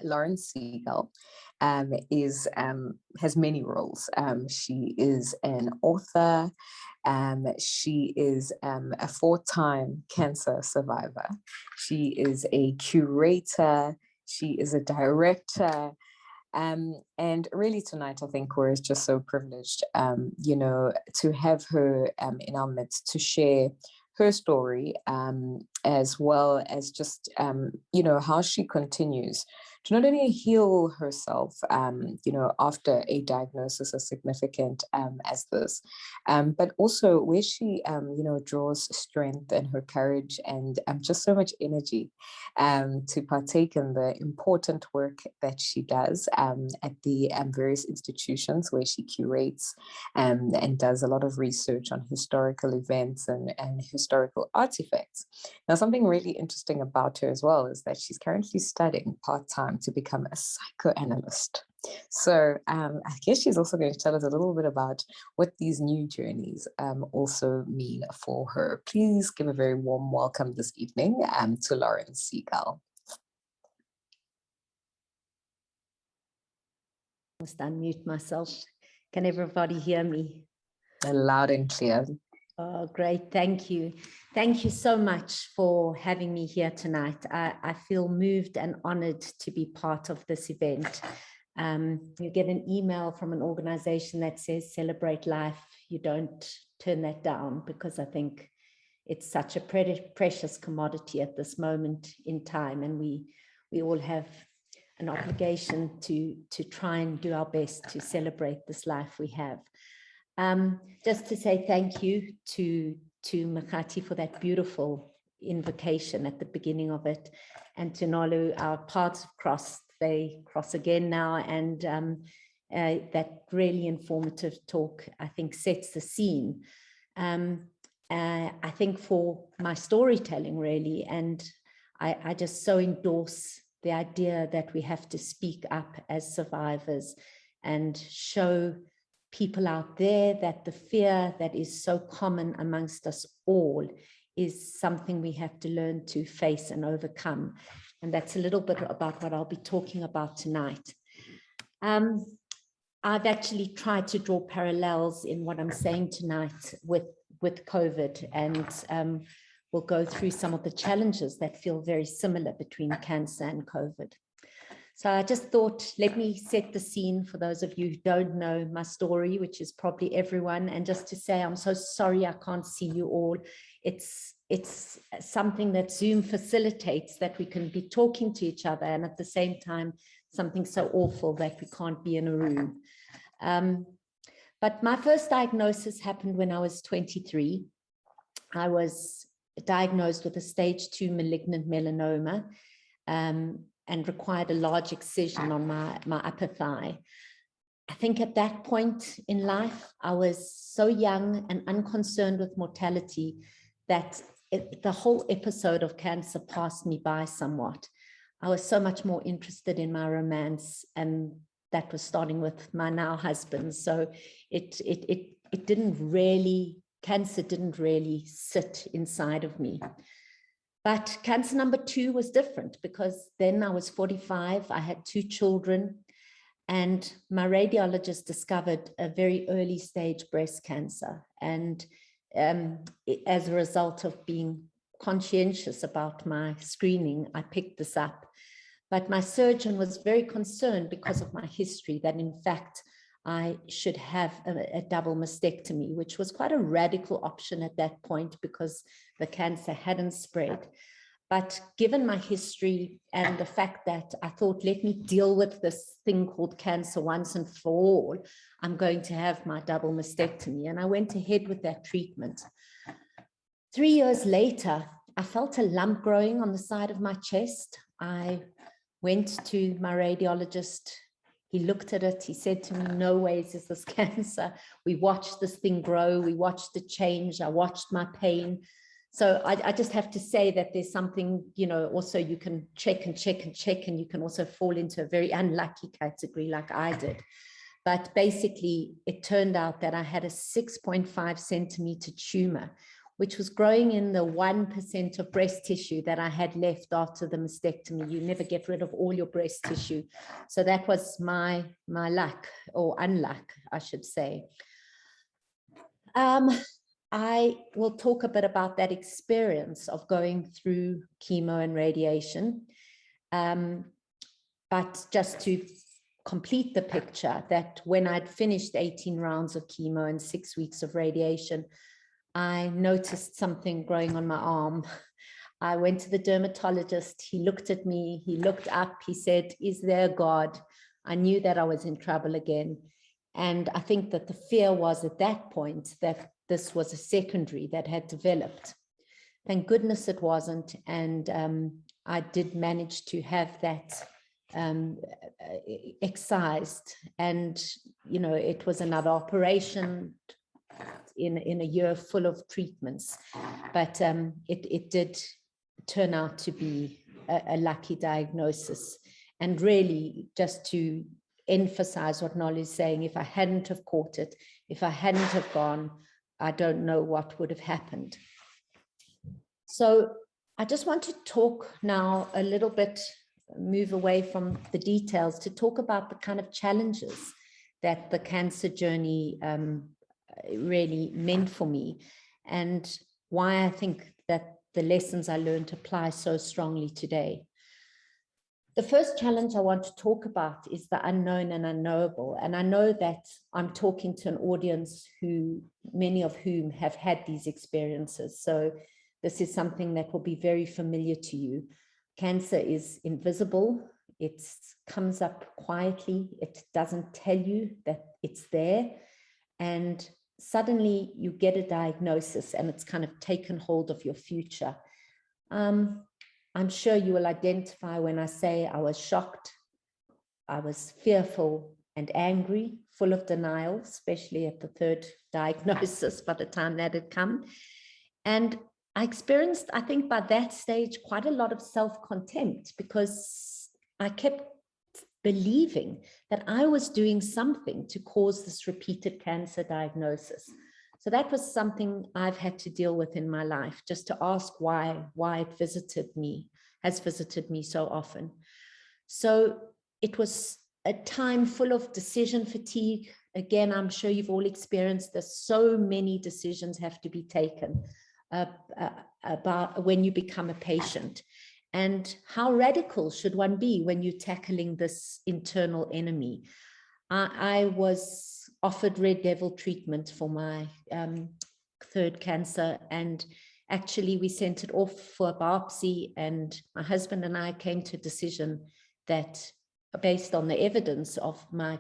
Lauren Segal has many roles. She is an author. She is a 4-time cancer survivor. She is a curator. She is a director. And really tonight, I think we're just so privileged, to have her in our midst to share her story, as well as just, how she continues to not only heal herself, after a diagnosis as significant as this, but also where she, draws strength and her courage and just so much energy to partake in the important work that she does at the various institutions where she curates and does a lot of research on historical events and historical artifacts. Now, something really interesting about her as well is that she's currently studying part-time to become a psychoanalyst. So I guess she's also going to tell us a little bit about what these new journeys also mean for her. Please give a very warm welcome this evening to Lauren Segal. I must unmute myself. Can everybody hear me? Loud and clear. Oh, great. Thank you. Thank you so much for having me here tonight. I feel moved and honored to be part of this event. You get an email from an organization that says celebrate life. You don't turn that down, because I think it's such a precious commodity at this moment in time, and we all have an obligation to try and do our best to celebrate this life we have. Just to say thank you to Makati for that beautiful invocation at the beginning of it, and to Nolu. Our paths have crossed, they cross again now, and that really informative talk, I think, sets the scene, I think, for my storytelling, really. And I just so endorse the idea that we have to speak up as survivors and show people out there that the fear that is so common amongst us all is something we have to learn to face and overcome. And that's a little bit about what I'll be talking about tonight. I've actually tried to draw parallels in what I'm saying tonight with COVID, and we'll go through some of the challenges that feel very similar between cancer and COVID. So I just thought, let me set the scene for those of you who don't know my story, which is probably everyone, and just to say, I'm so sorry I can't see you all. It's something that Zoom facilitates, that we can be talking to each other, and at the same time, something so awful that we can't be in a room. But my first diagnosis happened when I was 23. I was diagnosed with a stage 2 malignant melanoma, and required a large excision on my upper thigh. I think at that point in life, I was so young and unconcerned with mortality that the whole episode of cancer passed me by somewhat. I was so much more interested in my romance, and that was starting with my now husband. So it didn't really, cancer didn't really sit inside of me. But cancer number 2 was different, because then I was 45, I had 2 children, and my radiologist discovered a very early stage breast cancer. And as a result of being conscientious about my screening, I picked this up. But my surgeon was very concerned, because of my history, that in fact, I should have a double mastectomy, which was quite a radical option at that point, because the cancer hadn't spread. But given my history and the fact that I thought, let me deal with this thing called cancer once and for all, I'm going to have my double mastectomy. And I went ahead with that treatment. 3 years later, I felt a lump growing on the side of my chest. I went to my radiologist. He looked at it. He said to me, no ways is this cancer. We watched this thing grow. We watched it change. I watched my pain. So I just have to say that there's something, also you can check and check and check, and you can also fall into a very unlucky category like I did. But basically, it turned out that I had a 6.5 centimeter tumor, which was growing in the 1% of breast tissue that I had left after the mastectomy. You never get rid of all your breast tissue. So that was my luck, or unluck, I should say. I will talk a bit about that experience of going through chemo and radiation. But just to complete the picture, that when I'd finished 18 rounds of chemo and 6 weeks of radiation, I noticed something growing on my arm. I went to the dermatologist. He looked at me, he looked up, he said, "Is there a God?" I knew that I was in trouble again. And I think that the fear was at that point that this was a secondary that had developed. Thank goodness it wasn't. And I did manage to have that excised. And, you know, it was another operation in a year full of treatments. But it did turn out to be a lucky diagnosis. And really, just to emphasize what Nolly is saying, if I hadn't have caught it, if I hadn't have gone, I don't know what would have happened. So I just want to talk now a little bit, move away from the details, to talk about the kind of challenges that the cancer journey really meant for me, and why I think that the lessons I learned apply so strongly today. The first challenge I want to talk about is the unknown and unknowable. And I know that I'm talking to an audience who, many of whom have had these experiences. So this is something that will be very familiar to you. Cancer is invisible. It comes up quietly. It doesn't tell you that it's there. And suddenly you get a diagnosis and it's kind of taken hold of your future. I'm sure you will identify when I say I was shocked, I was fearful and angry, full of denial, especially at the third diagnosis by the time that had come. And I experienced, I think by that stage, quite a lot of self-contempt, because I kept believing that I was doing something to cause this repeated cancer diagnosis. So that was something I've had to deal with in my life, just to ask why it has visited me so often. So it was a time full of decision fatigue. Again, I'm sure you've all experienced this. So many decisions have to be taken about when you become a patient. And how radical should one be when you're tackling this internal enemy? I was offered red devil treatment for my third cancer, and actually we sent it off for a biopsy, and my husband and I came to a decision that, based on the evidence of my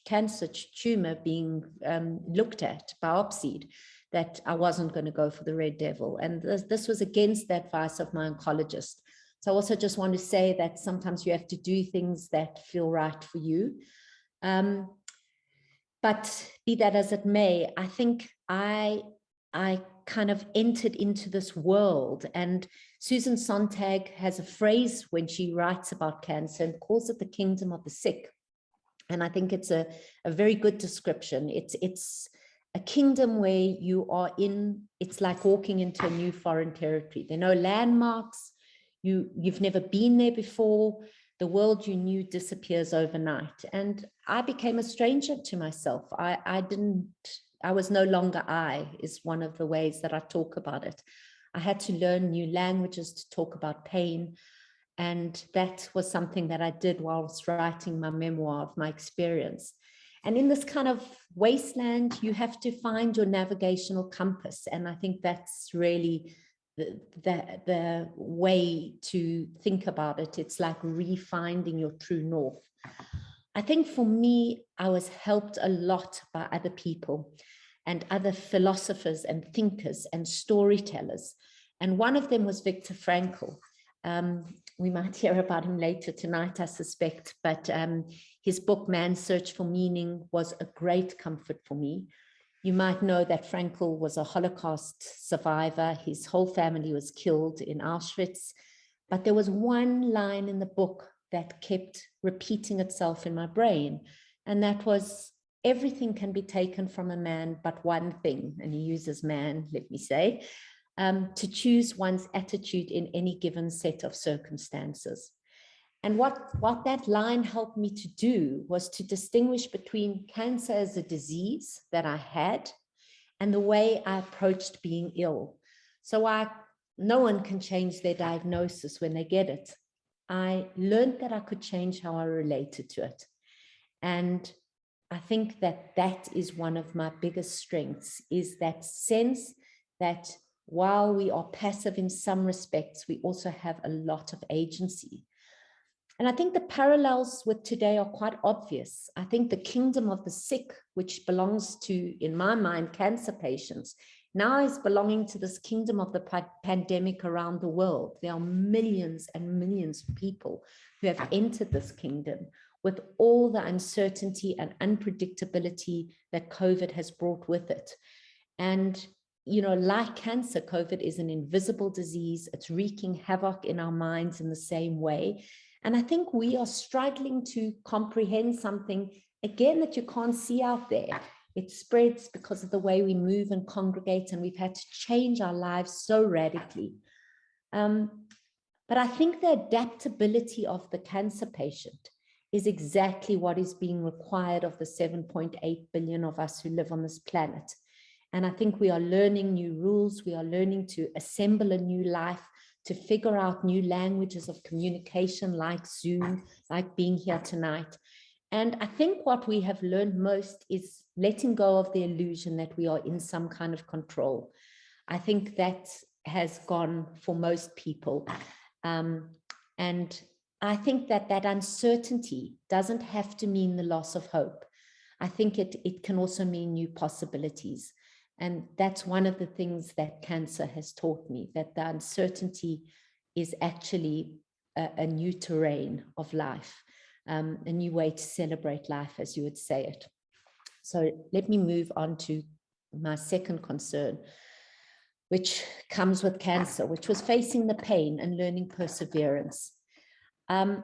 cancer tumor being looked at, biopsied, that I wasn't going to go for the red devil. And this was against the advice of my oncologist. So I also just want to say that sometimes you have to do things that feel right for you. But be that as it may, I think I kind of entered into this world. And Susan Sontag has a phrase when she writes about cancer and calls it the kingdom of the sick. And I think it's a very good description. It's a kingdom where you are in, it's like walking into a new foreign territory. There are no landmarks. You've never been there before. The world you knew disappears overnight. And I became a stranger to myself. I was no longer I, is one of the ways that I talk about it. I had to learn new languages to talk about pain. And that was something that I did while I was writing my memoir of my experience. And in this kind of wasteland, you have to find your navigational compass. And I think that's really the way to think about it. It's like refinding your true north. I think for me, I was helped a lot by other people and other philosophers and thinkers and storytellers. And one of them was Viktor Frankl. We might hear about him later tonight, I suspect, but his book, Man's Search for Meaning, was a great comfort for me. You might know that Frankl was a Holocaust survivor. His whole family was killed in Auschwitz. But there was one line in the book that kept repeating itself in my brain. And that was, everything can be taken from a man but one thing, and he uses man, let me say, to choose one's attitude in any given set of circumstances. And what that line helped me to do was to distinguish between cancer as a disease that I had and the way I approached being ill. So no one can change their diagnosis when they get it. I learned that I could change how I related to it. And I think that that is one of my biggest strengths, is that sense that while we are passive in some respects, we also have a lot of agency. And I think the parallels with today are quite obvious. I think the kingdom of the sick, which belongs to, in my mind, cancer patients, now is belonging to this kingdom of the pandemic around the world. There are millions and millions of people who have entered this kingdom with all the uncertainty and unpredictability that COVID has brought with it. And, you know, like cancer, COVID is an invisible disease. It's wreaking havoc in our minds in the same way. And I think we are struggling to comprehend something, again, that you can't see out there. It spreads because of the way we move and congregate, and we've had to change our lives so radically. But I think the adaptability of the cancer patient is exactly what is being required of the 7.8 billion of us who live on this planet. And I think we are learning new rules. We are learning to assemble a new life, to figure out new languages of communication like Zoom, like being here tonight. And I think what we have learned most is letting go of the illusion that we are in some kind of control. I think that has gone for most people. And I think that that uncertainty doesn't have to mean the loss of hope. I think it can also mean new possibilities. And that's one of the things that cancer has taught me, that the uncertainty is actually a new terrain of life, a new way to celebrate life, as you would say it. So let me move on to my second concern, which comes with cancer, which was facing the pain and learning perseverance. I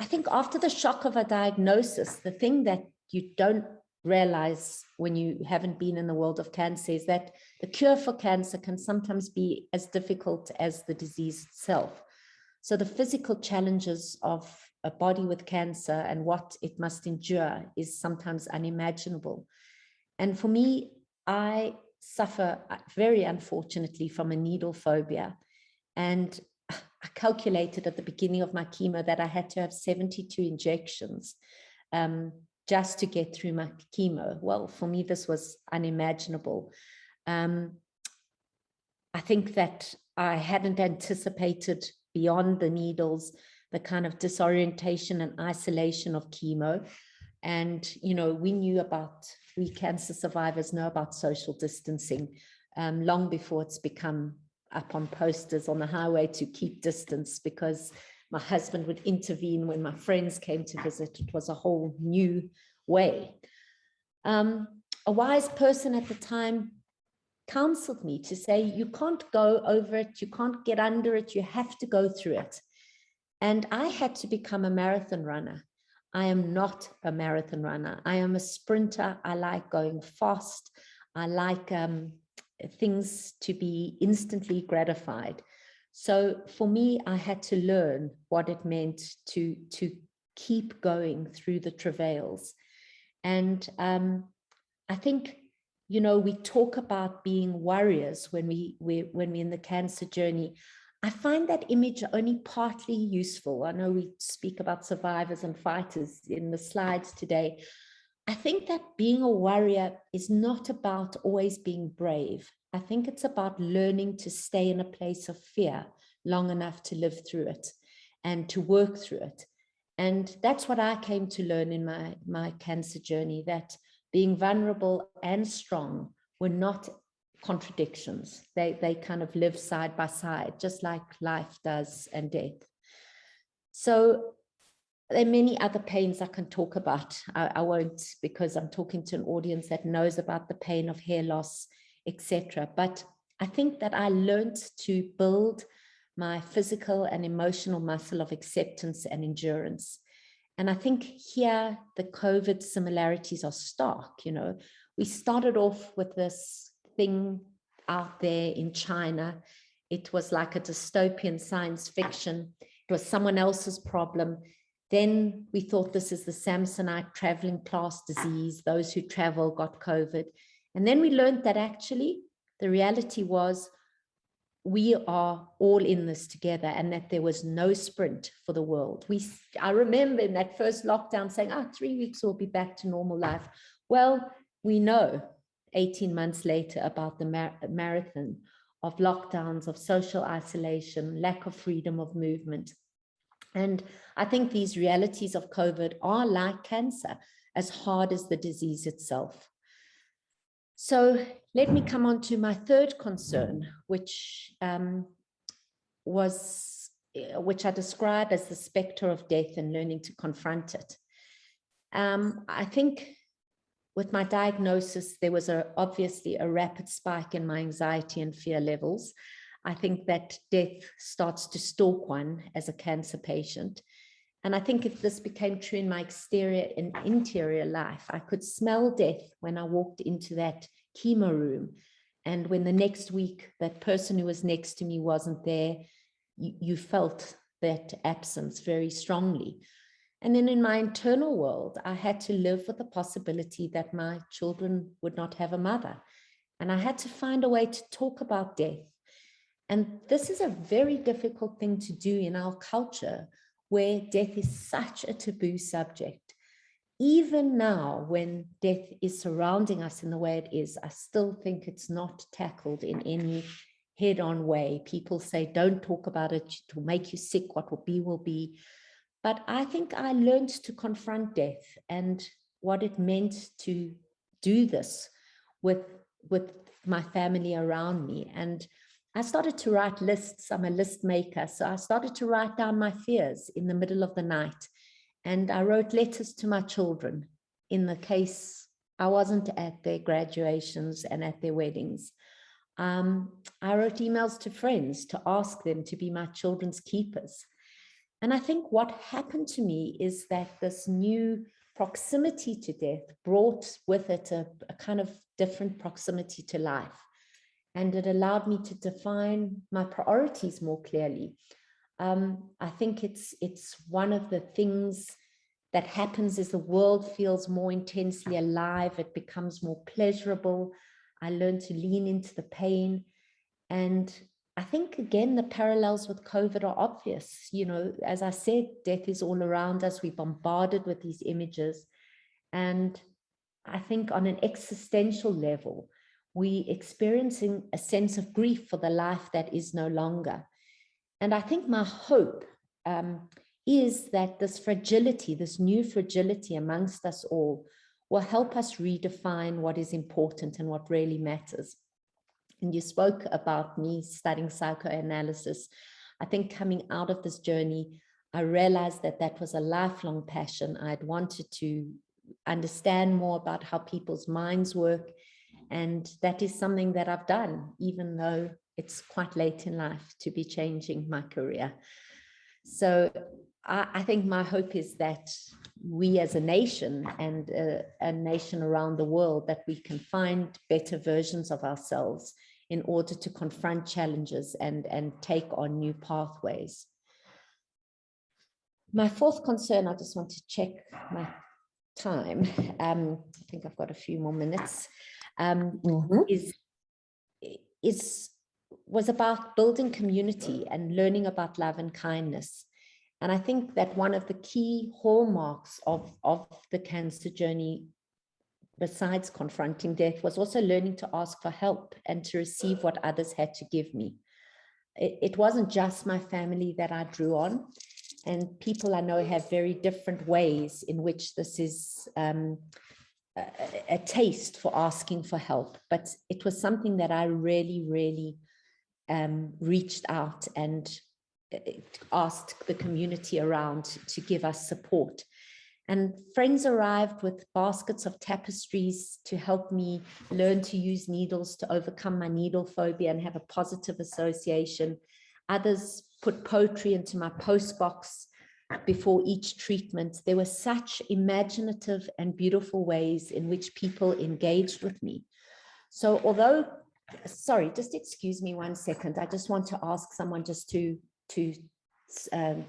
think after the shock of a diagnosis, the thing that you don't realize when you haven't been in the world of cancer is that the cure for cancer can sometimes be as difficult as the disease itself. So the physical challenges of a body with cancer and what it must endure is sometimes unimaginable. And for me, I suffer very unfortunately from a needle phobia. And I calculated at the beginning of my chemo that I had to have 72 injections just to get through my chemo. Well, for me, this was unimaginable. I think that I hadn't anticipated beyond the needles, the kind of disorientation and isolation of chemo. And, you know, we cancer survivors know about social distancing long before it's become up on posters on the highway to keep distance, because my husband would intervene when my friends came to visit. It was a whole new way. A wise person at the time counseled me to say, you can't go over it, you can't get under it, you have to go through it. And I had to become a marathon runner. I am not a marathon runner. I am a sprinter. I like going fast. I like things to be instantly gratified. So for me, I had to learn what it meant to keep going through the travails. And I think, you know, we talk about being warriors when we're in the cancer journey. I find that image only partly useful. I know we speak about survivors and fighters in the slides today. I think that being a warrior is not about always being brave. I think it's about learning to stay in a place of fear long enough to live through it and to work through it. And that's what I came to learn in my cancer journey, that being vulnerable and strong were not contradictions. They kind of live side by side, just like life does and death. So there are many other pains I can talk about. I won't, because I'm talking to an audience that knows about the pain of hair loss, etc. But I think that I learned to build my physical and emotional muscle of acceptance and endurance. And I think here the COVID similarities are stark. You know, we started off with this thing out there in China. It was like a dystopian science fiction. It was someone else's problem. Then we thought this is the Samsonite traveling class disease. Those who travel got COVID. And then we learned that actually the reality was we are all in this together, and that there was no sprint for the world. I remember in that first lockdown saying, 3 weeks we'll be back to normal life. Well, we know 18 months later about the marathon of lockdowns, of social isolation, lack of freedom of movement. And I think these realities of COVID are like cancer, as hard as the disease itself. So let me come on to my third concern, which I describe as the specter of death and learning to confront it. I think with my diagnosis, there was obviously a rapid spike in my anxiety and fear levels. I think that death starts to stalk one as a cancer patient. And I think if this became true in my exterior and interior life, I could smell death when I walked into that chemo room. And when the next week, that person who was next to me wasn't there, you felt that absence very strongly. And then in my internal world, I had to live with the possibility that my children would not have a mother. And I had to find a way to talk about death. And this is a very difficult thing to do in our culture, where death is such a taboo subject. Even now, when death is surrounding us in the way it is, I still think it's not tackled in any head-on way. People say, don't talk about it, it will make you sick, what will be, will be. But I think I learned to confront death and what it meant to do this with my family around me. And I started to write lists. I'm a list maker. So I started to write down my fears in the middle of the night. And I wrote letters to my children in the case I wasn't at their graduations and at their weddings. I wrote emails to friends to ask them to be my children's keepers. And I think what happened to me is that this new proximity to death brought with it a kind of different proximity to life. And it allowed me to define my priorities more clearly. I think it's one of the things that happens as the world feels more intensely alive. It becomes more pleasurable. I learned to lean into the pain. And I think, again, the parallels with COVID are obvious. You know, as I said, death is all around us. We're bombarded with these images. And I think on an existential level, we experiencing a sense of grief for the life that is no longer. And I think my hope is that this fragility, this new fragility amongst us all, will help us redefine what is important and what really matters. And you spoke about me studying psychoanalysis. I think coming out of this journey, I realized that that was a lifelong passion. I'd wanted to understand more about how people's minds work. And that is something that I've done, even though it's quite late in life to be changing my career. So I think my hope is that we as a nation and a nation around the world, that we can find better versions of ourselves in order to confront challenges and take on new pathways. My fourth concern, I just want to check my time. I think I've got a few more minutes. Was about building community and learning about love and kindness. And I think that one of the key hallmarks of the cancer journey, besides confronting death, was also learning to ask for help and to receive what others had to give me. It wasn't just my family that I drew on, and people I know have very different ways in which this is a taste for asking for help, but it was something that I really, really reached out and asked the community around to give us support. And friends arrived with baskets of tapestries to help me learn to use needles to overcome my needle phobia and have a positive association. Others put poetry into my post box. before each treatment, there were such imaginative and beautiful ways in which people engaged with me. So although, sorry, just excuse me 1 second. I just want to ask someone just to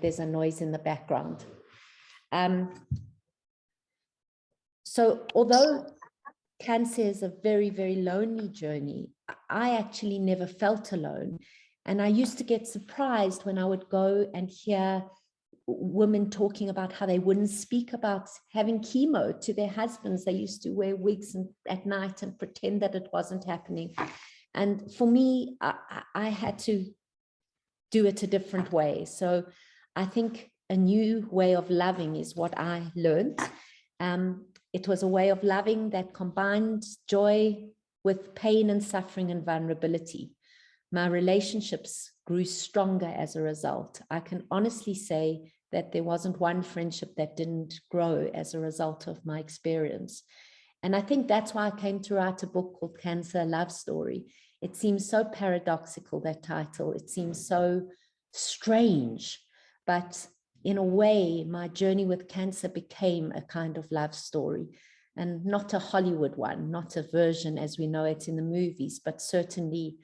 there's a noise in the background. So although cancer is a very, very lonely journey, I actually never felt alone. And I used to get surprised when I would go and hear women talking about how they wouldn't speak about having chemo to their husbands. They used to wear wigs at night and pretend that it wasn't happening. And for me, I had to do it a different way. So I think a new way of loving is what I learned. It was a way of loving that combined joy with pain and suffering and vulnerability. My relationships grew stronger as a result. I can honestly say that there wasn't one friendship that didn't grow as a result of my experience. And I think that's why I came to write a book called Cancer, a Love Story. It seems so paradoxical, that title. It seems so strange, but in a way, my journey with cancer became a kind of love story, and not a Hollywood one, not a version as we know it in the movies, but certainly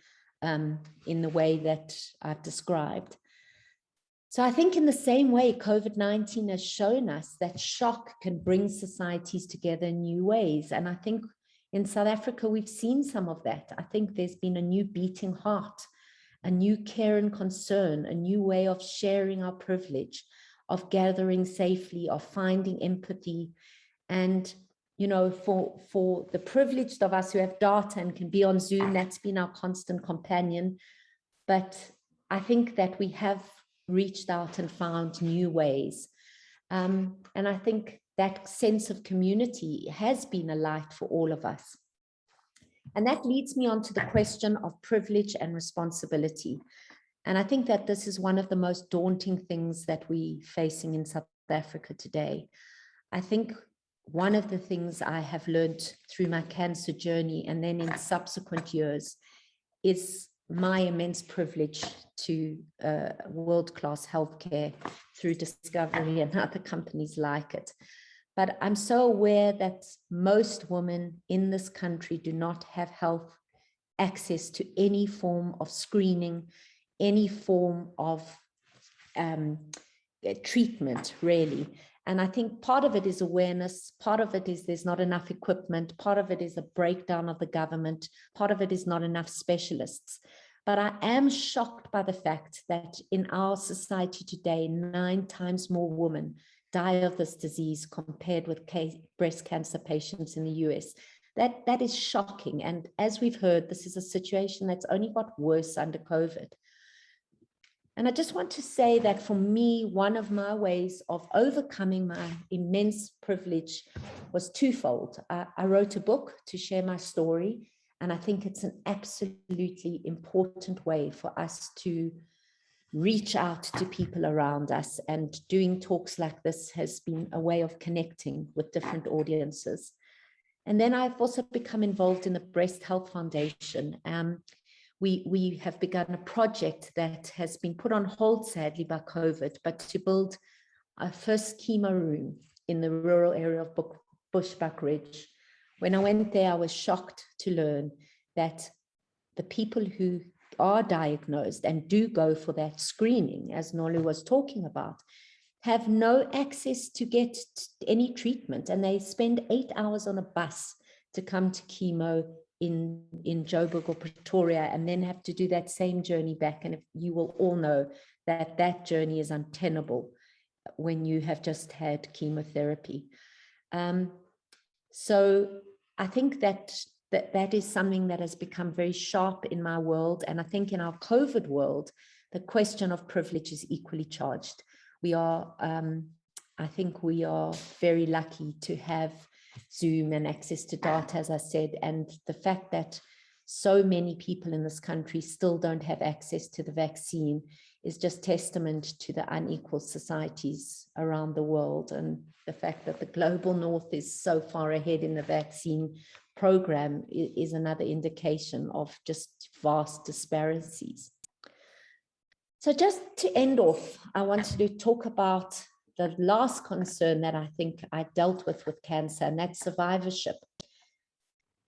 in the way that I've described. So I think in the same way, COVID-19 has shown us that shock can bring societies together in new ways. And I think in South Africa, we've seen some of that. I think there's been a new beating heart, a new care and concern, a new way of sharing our privilege, of gathering safely, of finding empathy. And, you know, for the privileged of us who have data and can be on Zoom, that's been our constant companion. But I think that we have reached out and found new ways. And I think that sense of community has been a light for all of us. And that leads me on to the question of privilege and responsibility. And I think that this is one of the most daunting things that we're facing in South Africa today. I think one of the things I have learned through my cancer journey and then in subsequent years is my immense privilege to world-class healthcare through Discovery and other companies like it. But I'm so aware that most women in this country do not have health access to any form of screening, any form of treatment, really. And I think part of it is awareness, part of it is there's not enough equipment, part of it is a breakdown of the government, part of it is not enough specialists. But I am shocked by the fact that in our society today, 9 times more women die of this disease compared with breast cancer patients in the US. That is shocking. And as we've heard, this is a situation that's only got worse under COVID. And I just want to say that for me, one of my ways of overcoming my immense privilege was twofold. I wrote a book to share my story, and I think it's an absolutely important way for us to reach out to people around us. And doing talks like this has been a way of connecting with different audiences. And then I've also become involved in the Breast Health Foundation. We have begun a project that has been put on hold, sadly, by COVID, but to build a first chemo room in the rural area of Bushbuck Ridge. When I went there, I was shocked to learn that the people who are diagnosed and do go for that screening, as Nolu was talking about, have no access to get any treatment, and they spend 8 hours on a bus to come to chemo in Joburg or Pretoria, and then have to do that same journey back. And if you will all know that that journey is untenable when you have just had chemotherapy. So I think that is something that has become very sharp in my world. And I think in our COVID world, the question of privilege is equally charged. We are, I think we are very lucky to have Zoom and access to data, as I said, and the fact that so many people in this country still don't have access to the vaccine is just testament to the unequal societies around the world, and the fact that the global north is so far ahead in the vaccine program is another indication of just vast disparities. So just to end off, I wanted to talk about the last concern that I think I dealt with cancer, and that's survivorship.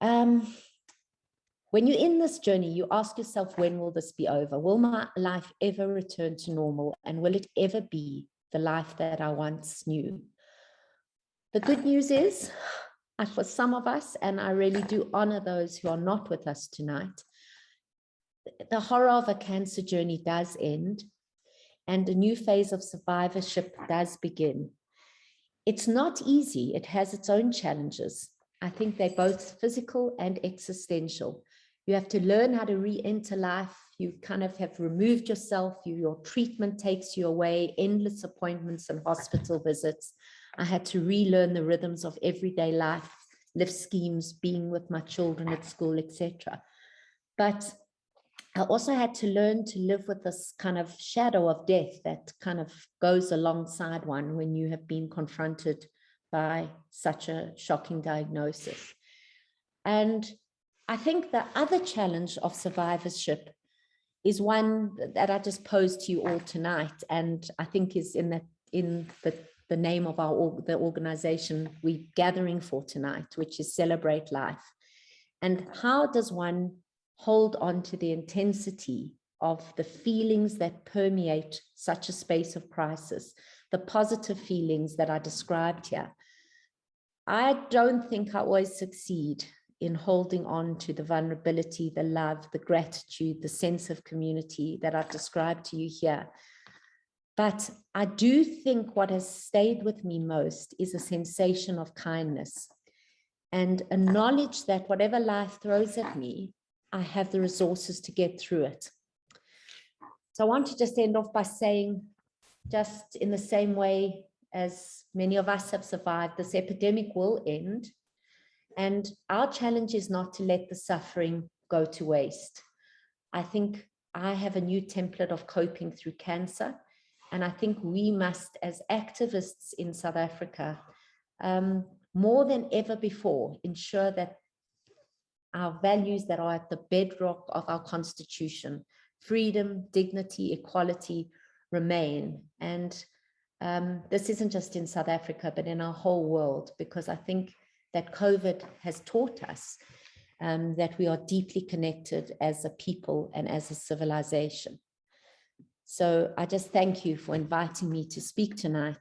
When you're in this journey, you ask yourself, when will this be over? Will my life ever return to normal? And will it ever be the life that I once knew? The good news is, for some of us, and I really do honor those who are not with us tonight, the horror of a cancer journey does end, and a new phase of survivorship does begin. It's not easy. It has its own challenges. I think they're both physical and existential. You have to learn how to re-enter life. You kind of have removed yourself. Your treatment takes you away, endless appointments and hospital visits. I had to relearn the rhythms of everyday life, life schemes, being with my children at school, etc. But I also had to learn to live with this kind of shadow of death that kind of goes alongside one when you have been confronted by such a shocking diagnosis. And I think the other challenge of survivorship is one that I just posed to you all tonight, and I think is in the name of the organization we're gathering for tonight, which is Celebrate Life. And how does one hold on to the intensity of the feelings that permeate such a space of crisis, the positive feelings that are described here? I don't think I always succeed in holding on to the vulnerability, the love, the gratitude, the sense of community that I've described to you here. But I do think what has stayed with me most is a sensation of kindness and a knowledge that whatever life throws at me, I have the resources to get through it. So I want to just end off by saying, just in the same way as many of us have survived, this epidemic will end. And our challenge is not to let the suffering go to waste. I think I have a new template of coping through cancer. And I think we must, as activists in South Africa, more than ever before, ensure that our values that are at the bedrock of our constitution, freedom, dignity, equality, remain. And this isn't just in South Africa, but in our whole world, because I think that COVID has taught us that we are deeply connected as a people and as a civilization. So I just thank you for inviting me to speak tonight.